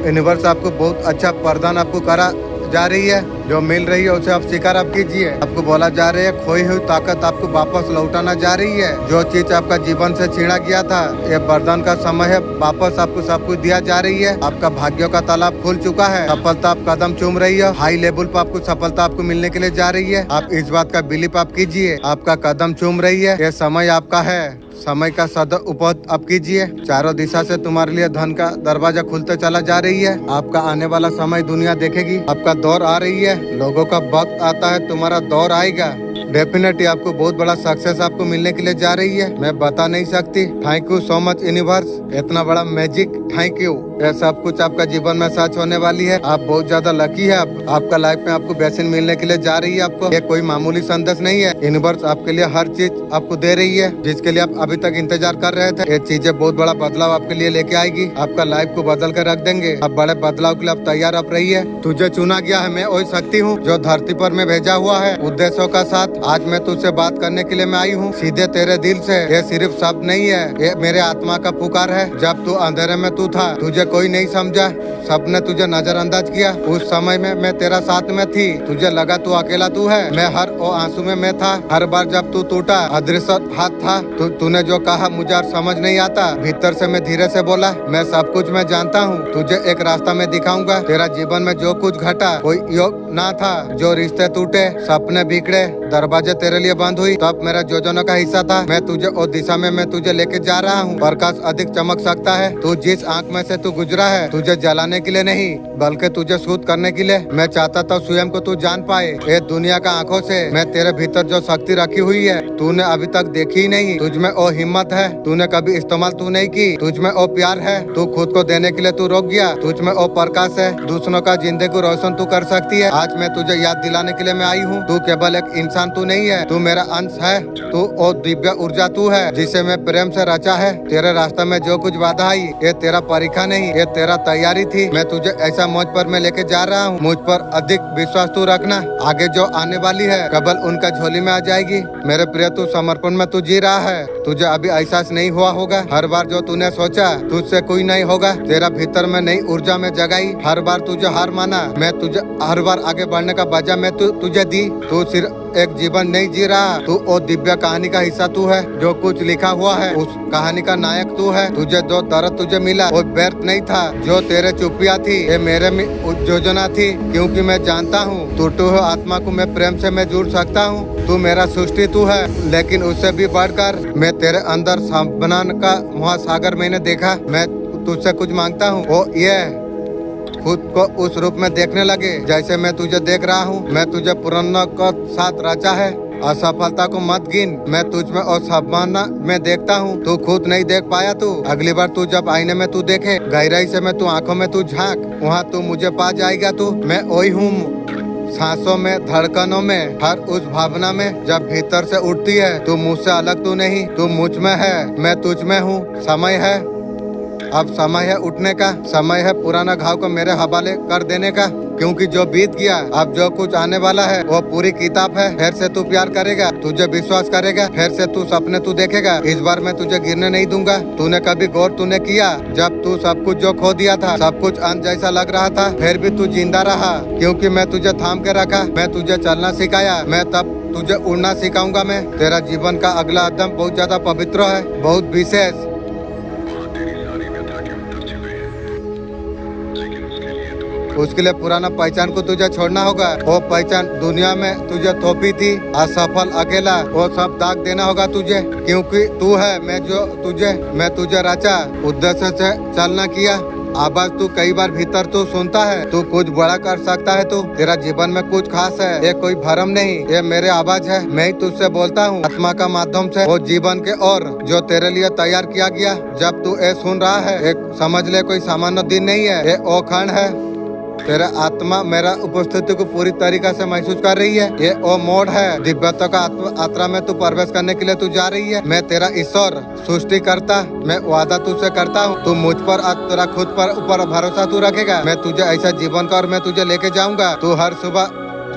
[SPEAKER 1] यूनिवर्स आपको बहुत अच्छा प्रदान आपको करा जा रही है। जो मिल रही है उसे आप स्वीकार आप कीजिए। आपको बोला जा रहा है खोई हुई ताकत आपको वापस लौटाना जा रही है। जो चीज आपका जीवन से छीना गया था, ये वरदान का समय है, वापस आपको सब कुछ दिया जा रही है। आपका भाग्यों का तालाब खुल चुका है। सफलता आप कदम चूम रही है। हाई लेवल पर आपको सफलता आपको मिलने के लिए जा रही है। आप इस बात का बिलीव आप कीजिए। आपका कदम चूम रही है, ये समय आपका है। समय का सदुपयोग आप कीजिए। चारों दिशा से तुम्हारे लिए धन का दरवाजा खुलते चला जा रही है। आपका आने वाला समय दुनिया देखेगी। आपका दौर आ रही है। लोगों का वक्त आता है, तुम्हारा दौर आएगा। डेफिनेटली आपको बहुत बड़ा सक्सेस आपको मिलने के लिए जा रही है। मैं बता नहीं सकती। Thank you so much universe, इतना बड़ा मैजिक, थैंक यू। यह सब कुछ आपका जीवन में सच होने वाली है। आप बहुत ज्यादा लकी है। आपका लाइफ में आपको ब्लेसिंग मिलने के लिए जा रही है। आपको ये कोई मामूली संदेश नहीं है। यूनिवर्स आपके लिए हर चीज आपको दे रही है जिसके लिए आप अभी तक इंतजार कर रहे थे। ये चीजें बहुत बड़ा बदलाव आपके लिए लेके आएगी। आपका लाइफ को बदल कर रख देंगे। अब बड़े बदलाव के लिए आप तैयार आप रही है। तुझे चुना गया है, मैं वही शक्ति हूँ जो धरती पर मैं भेजा हुआ है उद्देश्यों का साथ। आज मैं तुझसे बात करने के लिए मैं आई हूँ, सीधे तेरे दिल से। ये सिर्फ शब्द नहीं है, ये मेरे आत्मा का पुकार है। जब तू अंधेरे में तू था, तुझे कोई नहीं समझा, सबने तुझे नजरअंदाज किया। उस समय में मैं तेरा साथ में थी। तुझे लगा तू अकेला तू है। मैं हर वो आंसू में मैं था। हर बार जब तू टूटा, अदृश्य हाथ था। तूने जो कहा मुझे समझ नहीं आता। भीतर से मैं धीरे से बोला, मैं सब कुछ मैं जानता हूँ। तुझे एक रास्ता मैं दिखाऊंगा। तेरा जीवन में जो कुछ घटा कोई योग ना था। जो रिश्ते टूटे, सपने बिगड़े, दरवाजे तेरे लिए बंद हुई, तब मेरा योजना का हिस्सा था। मैं तुझे उस दिशा में मैं तुझे लेके जा रहा हूँ। प्रकाश अधिक चमक सकता है। तू जिस आंख में से तू गुजरा है, तुझे जलाने के लिए नहीं बल्कि तुझे शुद्ध करने के लिए। मैं चाहता था स्वयं को तू जान पाए। ये दुनिया का आंखों से मैं तेरे भीतर जो शक्ति रखी हुई है तूने अभी तक देखी ही नहीं। तुझ में वो हिम्मत है, तूने कभी इस्तेमाल तू नहीं की। तुझ में वो प्यार है, तू खुद को देने के लिए तू रुक गया। तुझ में वो प्रकाश है, दूसरों का जिंदगी को रोशन तू कर सकती है। आज मैं तुझे याद दिलाने के लिए मैं आई हूँ, तू केवल एक इंसान तू नहीं है, तू मेरा अंश है। तू वो दिव्य ऊर्जा तू है जिसे मैं प्रेम से रचा है। तेरे रास्ते में जो कुछ बाधा आई, ये तेरा परीक्षा नहीं, ये तेरा तैयारी थी। मैं तुझे ऐसा मौज पर मैं लेके जा रहा हूँ। मुझ पर अधिक विश्वास तू रखना। आगे जो आने वाली है केवल उनका झोली में आ जाएगी। मेरे प्रिय, तू समर्पण में तू जी रहा है। तुझे अभी एहसास नहीं हुआ होगा। हर बार जो तूने सोचा तुझसे कोई नहीं होगा, तेरा भीतर में नई ऊर्जा में जगाई। हर बार तुझे हार माना, मैं तुझे हर बार आगे बढ़ने का वजह मैं तुझे दी। तू सिर्फ एक जीवन नहीं जी रहा, तू वो दिव्य कहानी का हिस्सा तू है। जो कुछ लिखा हुआ है उस कहानी का नायक तू है। तुझे जो दर्द तुझे मिला वो व्यर्थ नहीं था। जो तेरे चुपिया थी ये मेरे में योजना थी, क्योंकि मैं जानता हूँ टूटे हुए आत्मा को मैं प्रेम से मैं जुड़ सकता हूँ। तू मेरा सृष्टि तू है, लेकिन उससे भी बढ़कर मैं तेरे अंदर संभावना का महासागर मैंने देखा। मैं तुझसे कुछ मांगता हूँ, वो ये खुद को उस रूप में देखने लगे जैसे मैं तुझे देख रहा हूँ। मैं तुझे पुराना का साथ रचा है। असफलता को मत गिन, मैं तुझ में असंभावना में देखता हूँ। तू खुद नहीं देख पाया तू। अगली बार तू जब आईने में तू देखे, गहराई से मैं तू आंखों में तू झांक, वहाँ तू मुझे पा जाएगा। तू मैं वही हूँ सांसों में, धड़कनों में, हर उस भावना में जब भीतर से उठती है। तू मुझसे अलग तू नहीं, तू मुझ में है, मैं तुझ में हूँ। समय है, अब समय है उठने का, समय है पुराना घाव को मेरे हवाले कर देने का, क्योंकि जो बीत गया, अब जो कुछ आने वाला है वो पूरी किताब है। फिर से तू प्यार करेगा, तुझे विश्वास करेगा, फिर से तू सपने तू देखेगा। इस बार मैं तुझे गिरने नहीं दूंगा। तूने कभी गौर तूने किया, जब तू सब कुछ जो खो दिया था, सब कुछ अंत जैसा लग रहा था, फिर भी तू जिंदा रहा, क्योंकि मैं तुझे थाम के रखा, मैं तुझे चलना सिखाया, मैं तब तुझे उड़ना सिखाऊंगा। मैं तेरा जीवन का अगला कदम बहुत ज्यादा पवित्र है, बहुत विशेष। उसके लिए पुराना पहचान को तुझे छोड़ना होगा। वो पहचान दुनिया में तुझे थोपी थी, असफल, अकेला, वो सब दाग देना होगा तुझे, क्योंकि तू है मैं तुझे रचा, उद्देश्य से चलना किया। आवाज तू कई बार भीतर तू सुनता है, तू कुछ बड़ा कर सकता है, तू तेरा जीवन में कुछ खास है, ये कोई भरम नहीं, ये मेरे आवाज है, मैं ही तुझसे बोलता हूँ आत्मा का माध्यम से, वो जीवन के और जो तेरे लिए तैयार किया गया। जब तू ये सुन रहा है, एक समझ ले कोई सामान्य दिन नहीं है, ये ओ खंड है। तेरा आत्मा मेरा उपस्थिति को पूरी तरीके से महसूस कर रही है, ये ओ मोड है। दिव्यता का यात्रा में तू प्रवेश करने के लिए तू जा रही है। मैं तेरा ईश्वर, सृष्टि करता, मैं वादा तुझसे करता हूँ, तू मुझ पर तेरा खुद पर ऊपर भरोसा तू रखेगा। मैं तुझे ऐसा जीवन का और मैं तुझे लेके जाऊंगा। तू हर सुबह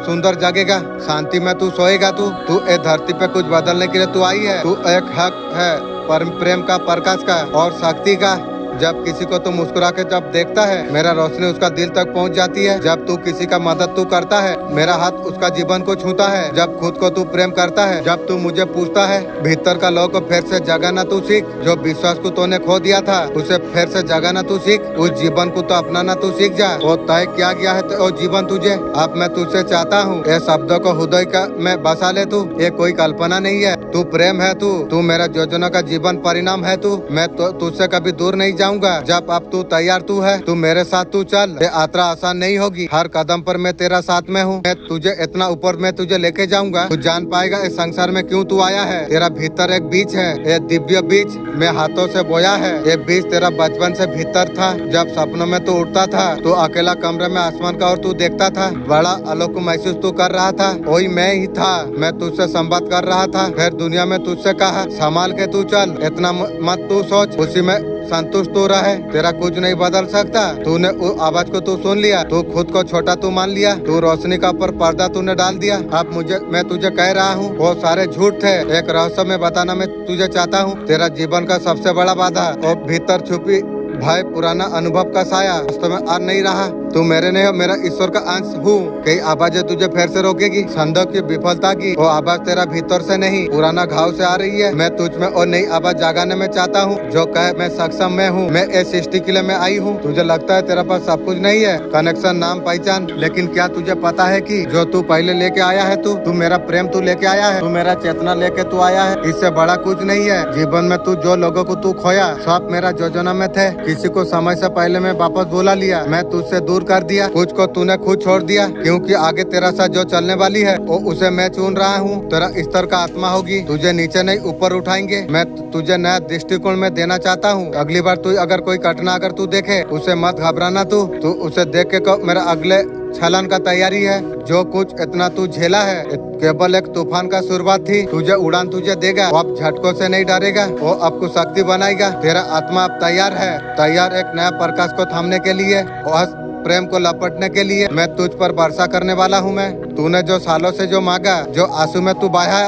[SPEAKER 1] सुंदर जागेगा, शांति में तू सोएगा। तू ए धरती पे कुछ बदलने के लिए तू आई है। तू एक हक है, परम प्रेम का, प्रकाश का और शक्ति का। जब किसी को तू मुस्कुरा के जब देखता है, मेरा रोशनी उसका दिल तक पहुंच जाती है। जब तू किसी का मदद तू करता है, मेरा हाथ उसका जीवन को छूता है। जब खुद को तू प्रेम करता है, जब तू मुझे पूछता है, भीतर का लोग को फिर से जगाना तू सीख। जो विश्वास को तूने खो दिया था, उसे फिर से जगाना तू सीख। उस जीवन को तो अपनाना तू सीख जा। वो तय किया गया है तो जीवन तुझे। अब मैं तुझसे चाहता हूँ, ये शब्दों को हृदय का में बसा ले तू। ये कोई कल्पना नहीं है, तू प्रेम है। तू मेरा योजना का जीवन परिणाम है। तू मैं तो तुझसे कभी दूर नहीं जाऊंगा। जब अब तू तैयार तू है, तू मेरे साथ तू चल। ये यात्रा आसान नहीं होगी, हर कदम पर मैं तेरा साथ में हूँ। मैं तुझे इतना ऊपर मैं तुझे लेके जाऊंगा, तू जान पाएगा इस संसार में क्यों तू आया है। तेरा भीतर एक बीज है, ये दिव्य बीज मैं हाथों से बोया है। ये बीज तेरा बचपन से भीतर था। जब सपनों में तू उठता था, तो अकेला कमरे में आसमान का और तू देखता था, बड़ा आलोक महसूस तू कर रहा था, वही मैं ही था। मैं तुझसे संवाद कर रहा था। फिर दुनिया में तुझसे कहा, संभाल के तू चल, इतना मत तू सोच, उसी में संतुष्ट हो रहा है। तेरा कुछ नहीं बदल सकता। तूने उस आवाज को तू सुन लिया, तू खुद को छोटा तू मान लिया, तू रोशनी का ऊपर पर्दा तूने डाल दिया। अब मैं तुझे कह रहा हूँ, वो सारे झूठ थे। एक रहस्य में बताना मैं तुझे चाहता हूँ। तेरा जीवन का सबसे बड़ा बाधा और भीतर छुपी भय, पुराना अनुभव का साया वास्तव में आ नहीं रहा। तू मेरे नहीं हो, मेरा ईश्वर का अंश हूँ। कई आवाजें तुझे फिर से रोकेगी, संदेह की, विफलता की। वो आवाज तेरा भीतर से नहीं, पुराना घाव से आ रही है। मैं तुझ में और नई आवाज जगाने में चाहता हूँ, जो कहे मैं सक्षम में हूँ, मैं इस सृष्टि के लिए मैं आई हूँ। तुझे लगता है तेरे पास सब कुछ नहीं है, कनेक्शन, नाम, पहचान, लेकिन क्या तुझे पता है कि जो तू पहले लेके आया है, तू मेरा प्रेम तू लेके आया है, तू मेरा चेतना लेके तू आया है। इससे बड़ा कुछ नहीं है जीवन में। तू जो लोगों को तू खोया, सब मेरा योजना में थे। किसी को समय से पहले मैं वापस बुला लिया, मैं तुझसे दूर कर दिया, कुछ को तूने खुद छोड़ दिया, क्योंकि आगे तेरा साथ जो चलने वाली है वो उसे मैं चुन रहा हूँ। तेरा स्तर का आत्मा होगी, तुझे नीचे नहीं ऊपर उठाएंगे। मैं तुझे नया दृष्टिकोण में देना चाहता हूँ। अगली बार तू अगर कोई घटना अगर तू देखे, उसे मत घबराना। तू उसे देख के कहो, मेरा अगले छलान का तैयारी है। जो कुछ इतना तू झेला है, केवल एक तूफान का शुरुआत थी। तुझे उड़ान तुझे देगा, वो अब झटकों से नहीं डरेगा, वो आपको शक्ति बनाएगा। तेरा आत्मा अब तैयार है, तैयार एक नया प्रकाश को थामने के लिए और प्रेम को लपटने के लिए। मैं तुझ पर वर्षा करने वाला हूँ। मैं तूने जो सालों से जो मांगा, जो आंसू में तू बहाया,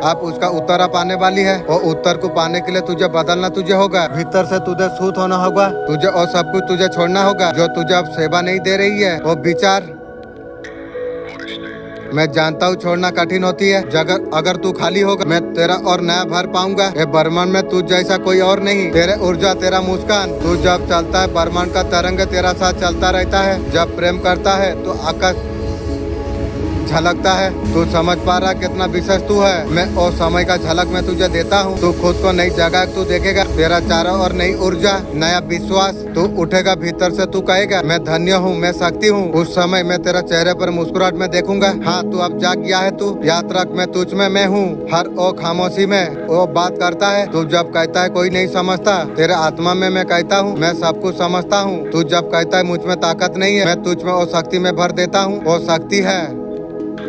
[SPEAKER 1] आप उसका उत्तर अब आने वाली है। वो उत्तर को पाने के लिए तुझे बदलना तुझे होगा, भीतर से तुझे शुद्ध होना होगा। तुझे और सब कुछ तुझे छोड़ना होगा जो तुझे अब सेवा नहीं दे रही है। वो विचार मैं जानता हूँ छोड़ना कठिन होती है। अगर तू खाली होगा, मैं तेरा और नया भर पाऊंगा। ये ब्रह्मांड में तुझ जैसा कोई और नहीं। तेरे ऊर्जा, तेरा मुस्कान, तू जब चलता है ब्रह्मांड का तरंग तेरा साथ चलता रहता है। जब प्रेम करता है तो आकाश झलकता है। तू समझ पा रहा कितना विशेष तू है। मैं और समय का झलक में तुझे देता हूँ। तू खुद को नई जगह तू देखेगा, तेरा चारों और नई ऊर्जा, नया विश्वास तू उठेगा। भीतर से तू कहेगा, मैं धन्य हूँ, मैं शक्ति हूँ। उस समय मैं तेरा चेहरे पर मुस्कुराहट में देखूंगा। हाँ, तू अब जाग गया है। तू याद रख, मैं तुझ में मैं हूँ। हर ओ खामोशी में वो बात करता है। तू जब कहता है कोई नहीं समझता, तेरे आत्मा में मैं कहता हूँ मैं सब कुछ समझता हूँ। तू जब कहता है मुझ में ताकत नहीं है, मैं तुझ में वो शक्ति में भर देता हूँ। वो शक्ति है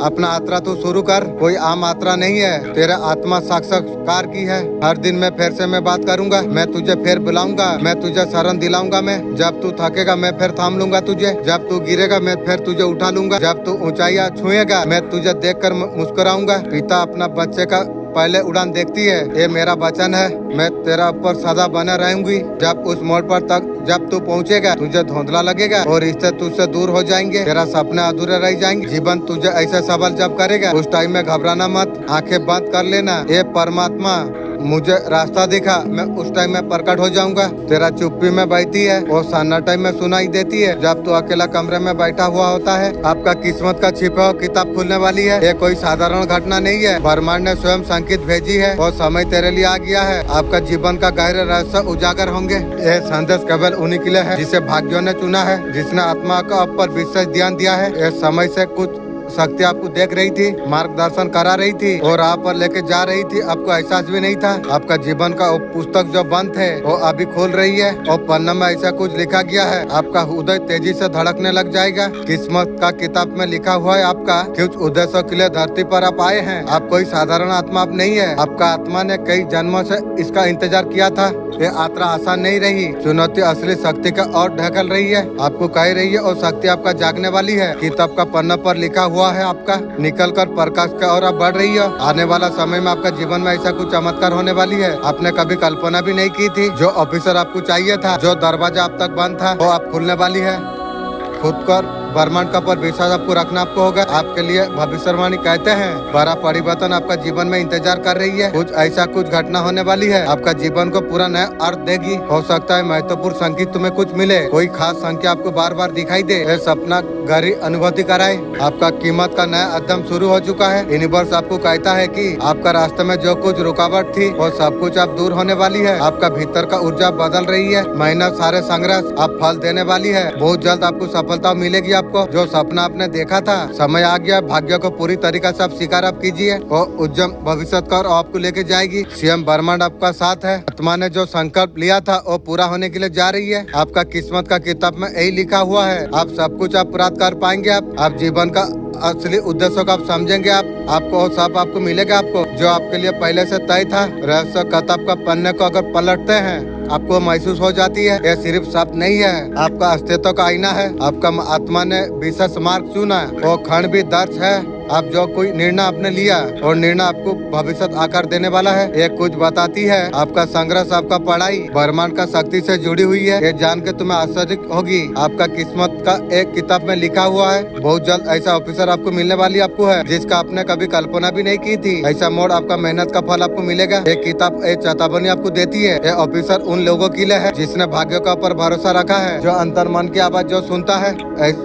[SPEAKER 1] अपना यात्रा तू शुरू कर। कोई आम यात्रा नहीं है, तेरा आत्मा साक्षात्कार की है। हर दिन मैं फिर से मैं बात करूंगा, मैं तुझे फिर बुलाऊंगा, मैं तुझे शरण दिलाऊंगा। मैं जब तू थकेगा मैं फिर थाम लूंगा तुझे, जब तू गिरेगा मैं फिर तुझे उठा लूंगा, जब तू ऊंचाइयां छुएगा मैं तुझे देखकर मुस्कुराऊंगा। पिता अपना बच्चे का पहले उड़ान देखती है, ये मेरा वचन है। मैं तेरा ऊपर सदा बना रहूंगी। जब उस मोड़ पर तक जब तू पहुंचेगा तुझे धुंधला लगेगा और इससे तुझसे दूर हो जाएंगे, तेरा सपने अधूरे रह जाएंगे। जीवन तुझे ऐसे सवाल जब करेगा उस टाइम में घबराना मत, आंखें बंद कर लेना। ये परमात्मा मुझे रास्ता दिखा, मैं उस टाइम में प्रकट हो जाऊंगा। तेरा चुप्पी में बैठी है और सन्नाटे में सुनाई देती है। जब तू अकेला कमरे में बैठा हुआ होता है, आपका किस्मत का छिपा हुआ किताब खुलने वाली है। ये कोई साधारण घटना नहीं है, ब्रह्मांड ने स्वयं संकेत भेजी है और समय तेरे लिए आ गया है। आपका जीवन का गहरे रहस्य उजागर होंगे। यह संदेश केवल उन्हीं के लिए है जिसे भाग्यों ने चुना है, जिसने आत्मा का ऊपर विशेष ध्यान दिया है। यह समय से कुछ शक्ति आपको देख रही थी, मार्गदर्शन करा रही थी और आप पर लेके जा रही थी। आपको एहसास भी नहीं था। आपका जीवन का पुस्तक जो बंद है वो अभी खोल रही है और पन्ना में ऐसा कुछ लिखा गया है। आपका हृदय तेजी से धड़कने लग जाएगा। किस्मत का किताब में लिखा हुआ है आपका कुछ उद्देश्यों के लिए धरती पर आप आए हैं। आप कोई साधारण आत्मा आप नहीं है। आपका आत्मा ने कई जन्मों से इसका इंतजार किया था। ये यात्रा आसान नहीं रही, चुनौती असली शक्ति का और ढकल रही है। आपको कह रही है और शक्ति आपका जागने वाली है। किताब का पन्ना पर लिखा हुआ है आपका निकल कर प्रकाश की ओर बढ़ रही है। आने वाला समय में आपका जीवन में ऐसा कुछ चमत्कार होने वाली है आपने कभी कल्पना भी नहीं की थी। जो ऑफिसर आपको चाहिए था, जो दरवाजा अब तक बंद था, वो आप खुलने वाली है। खुद कर ब्रह्मांड का पर विश्वास आपको रखना आपको होगा। आपके लिए भविष्यवाणी कहते हैं बड़ा परिवर्तन आपका जीवन में इंतजार कर रही है। कुछ ऐसा कुछ घटना होने वाली है, आपका जीवन को पूरा नया अर्थ देगी। हो सकता है महत्वपूर्ण संकेत तुम्हें कुछ मिले, कोई खास संख्या आपको बार बार दिखाई दे, यह सपना गहरी अनुभूति कराए। आपका कीमत का नया अध्ययन शुरू हो चुका है। यूनिवर्स आपको कहता है कि आपका रास्ते में जो कुछ रुकावट थी वो सब कुछ अब दूर होने वाली है। आपका भीतर का ऊर्जा बदल रही है। मेहनत सारे संघर्ष अब फल देने वाली है। बहुत जल्द आपको सफलता मिलेगी। आपको जो सपना आपने देखा था, समय आ गया। भाग्य को पूरी तरीका से आप स्वीकार आप कीजिए और उज्जवल भविष्य का आपको लेके जाएगी। सीएम ब्रह्मांड आपका साथ है। आत्मा ने जो संकल्प लिया था वो पूरा होने के लिए जा रही है। आपका किस्मत का किताब में यही लिखा हुआ है। आप सब कुछ आप प्राप्त कर पाएंगे। आप जीवन का असली उद्देश्यों को आप समझेंगे। आपको सब आपको मिलेगा। आपको जो आपके लिए पहले से तय था। रहस्य किताब का पन्ने को अगर पलटते हैं आपको महसूस हो जाती है ये सिर्फ शब्द नहीं है, आपका अस्तित्व का आईना है। आपका आत्मा ने विशेष मार्ग चुना वो खंड भी दर्ज है। आप जो कोई निर्णय आपने लिया और निर्णय आपको भविष्य आकार देने वाला है, ये कुछ बताती है। आपका संघर्ष, आपका पढ़ाई ब्रह्मांड का शक्ति से जुड़ी हुई है। ये जान के तुम्हें आश्चर्य होगी। आपका किस्मत का एक किताब में लिखा हुआ है। बहुत जल्द ऐसा ऑफिसर आपको मिलने वाली आपको है जिसका आपने कभी कल्पना भी नहीं की थी। ऐसा मोड़ आपका मेहनत का फल आपको मिलेगा। एक किताब एक चेतावनी आपको देती है। ये ऑफिसर उन लोगों के लिए है जिसने भाग्य का ऊपर भरोसा रखा है, जो अंतर मन की आवाज जो सुनता है।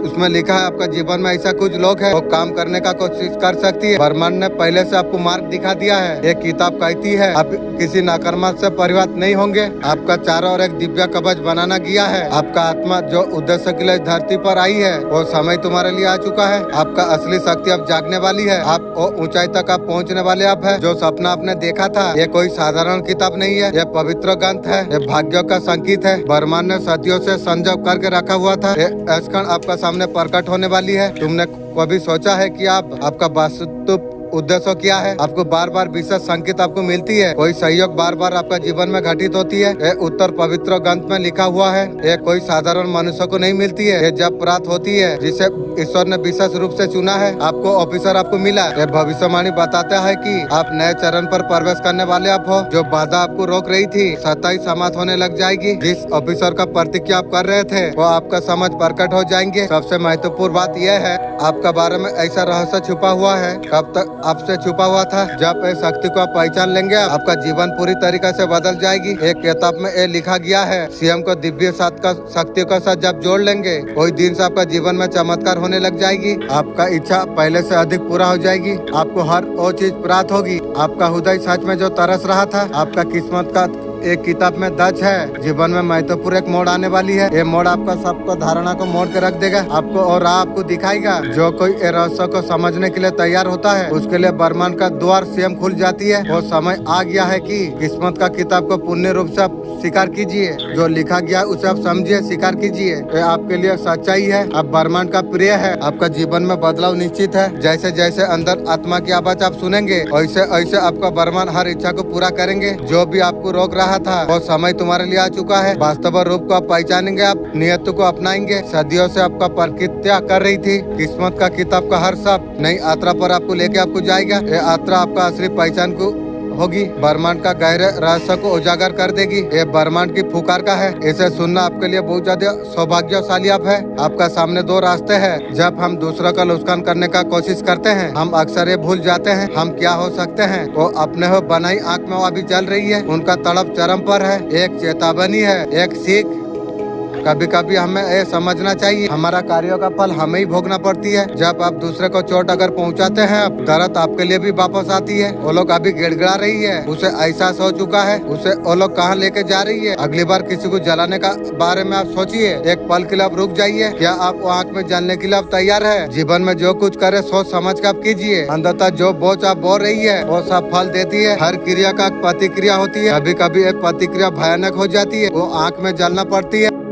[SPEAKER 1] उसमें लिखा है आपका जीवन में ऐसा कुछ लोग है वो काम करने का कोशिश कर सकती है। ब्रह्मांड ने पहले से आपको मार्ग दिखा दिया है। ये किताब कहती है आप किसी नकारात्मक से परिवर्तित नहीं होंगे। आपका चारों ओर एक दिव्य कवच बनाना गया है। आपका आत्मा जो उद्देश्य के लिए धरती पर आई है वो समय तुम्हारे लिए आ चुका है। आपका असली शक्ति अब जागने वाली है। आप वो ऊंचाई तक आप पहुंचने वाले आप है। जो सपना आपने देखा था ये कोई साधारण किताब नहीं है, ये पवित्र ग्रंथ है। ये भाग्य का संकेत है। ब्रह्मांड ने सदियों से संजो करके रखा हुआ था। ये क्षण आपका सामने प्रकट होने वाली है। तुमने कभी सोचा है कि आपका वास्तु उद्देश्य क्या है? आपको बार बार विशेष संकेत आपको मिलती है। कोई सहयोग बार बार आपका जीवन में घटित होती है। ये उत्तर पवित्र ग्रंथ में लिखा हुआ है। ये कोई साधारण मनुष्य को नहीं मिलती है। ये जब प्राप्त होती है जिसे ईश्वर ने विशेष रूप से चुना है। आपको ऑफिसर आपको मिला। ये भविष्यवाणी बताता है कि आप नए चरण पर प्रवेश करने वाले आप हो। जो बाधा आपको रोक रही थी सताई समाप्त होने लग जाएगी। जिस ऑफिसर का प्रतीक्षा आप कर रहे थे वो आपका समझ प्रकट हो जाएंगे। सबसे महत्वपूर्ण बात यह है आपका बारे में ऐसा रहस्य छुपा हुआ है कब तक आपसे छुपा हुआ था। जब इस शक्ति को आप पहचान लेंगे आपका जीवन पूरी तरीके से बदल जाएगी। एक किताब में ये लिखा गया है सीएम को दिव्य साथ का शक्ति का साथ जब जोड़ लेंगे वही दिन से आपका जीवन में चमत्कार होने लग जाएगी। आपका इच्छा पहले से अधिक पूरा हो जाएगी। आपको हर वो चीज प्राप्त होगी। आपका हृदय सच में जो तरस रहा था। आपका किस्मत का एक किताब में दर्ज है। जीवन में महत्वपूर्ण एक मोड़ आने वाली है। ये मोड़ आपका सबको धारणा को मोड़ के रख देगा, आपको और राह आपको दिखाएगा। जो कोई ये रहस्य को समझने के लिए तैयार होता है उसके लिए ब्रह्मांड का द्वार स्वयं खुल जाती है। वो समय आ गया है कि किस्मत का किताब को पूर्ण रूप से आप स्वीकार कीजिए। जो लिखा गया उसे आप समझिए, स्वीकार कीजिए। ये आपके लिए सच्चाई है, आप ब्रह्मांड का प्रिय है। आपका जीवन में बदलाव निश्चित है। जैसे जैसे अंदर आत्मा की आवाज आप सुनेंगे ऐसे ऐसे आपका ब्रह्मांड हर इच्छा को पूरा करेंगे। जो भी आपको रोक रहा था वो समय तुम्हारे लिए आ चुका है। वास्तव रूप को आप पहचानेंगे, आप नियत को अपनाएंगे। सदियों से आपका प्रकृत्या कर रही थी। किस्मत का किताब का हर शब्द नई यात्रा पर आपको लेके आपको जाएगा। ये यात्रा आपका असली पहचान को होगी, ब्रह्मांड का गहरे रहस्य को उजागर कर देगी। ये ब्रह्मांड की पुकार का है। इसे सुनना आपके लिए बहुत ज्यादा सौभाग्यशाली आप है। आपका सामने दो रास्ते हैं। जब हम दूसरों का नुकसान करने का कोशिश करते हैं हम अक्सर ये भूल जाते हैं हम क्या हो सकते हैं। वो अपने हो बनाई आंख में वो अभी जल रही है। उनका तड़प चरम पर है। एक चेतावनी है, एक सीख। कभी कभी हमें ये समझना चाहिए हमारा कार्यों का फल हमें ही भोगना पड़ती है। जब आप दूसरे को चोट अगर पहुंचाते हैं दर्द आपके लिए भी वापस आती है। वो लोग अभी गिड़गिड़ा रही है, उसे एहसास हो चुका है उसे वो लोग कहाँ लेके जा रही है। अगली बार किसी को जलाने का बारे में आप सोचिए, एक पल के लिए आप रुक जाइए। क्या आप वो आँख में जलने के लिए आप तैयार है? जीवन में जो कुछ करे सोच समझ कर आप कीजिए। अंततः जो बोझ आप बोल रही है वो सब फल देती है। हर क्रिया का प्रतिक्रिया होती है। कभी कभी एक प्रतिक्रिया भयानक हो जाती है, वो आँख में जलना पड़ती है।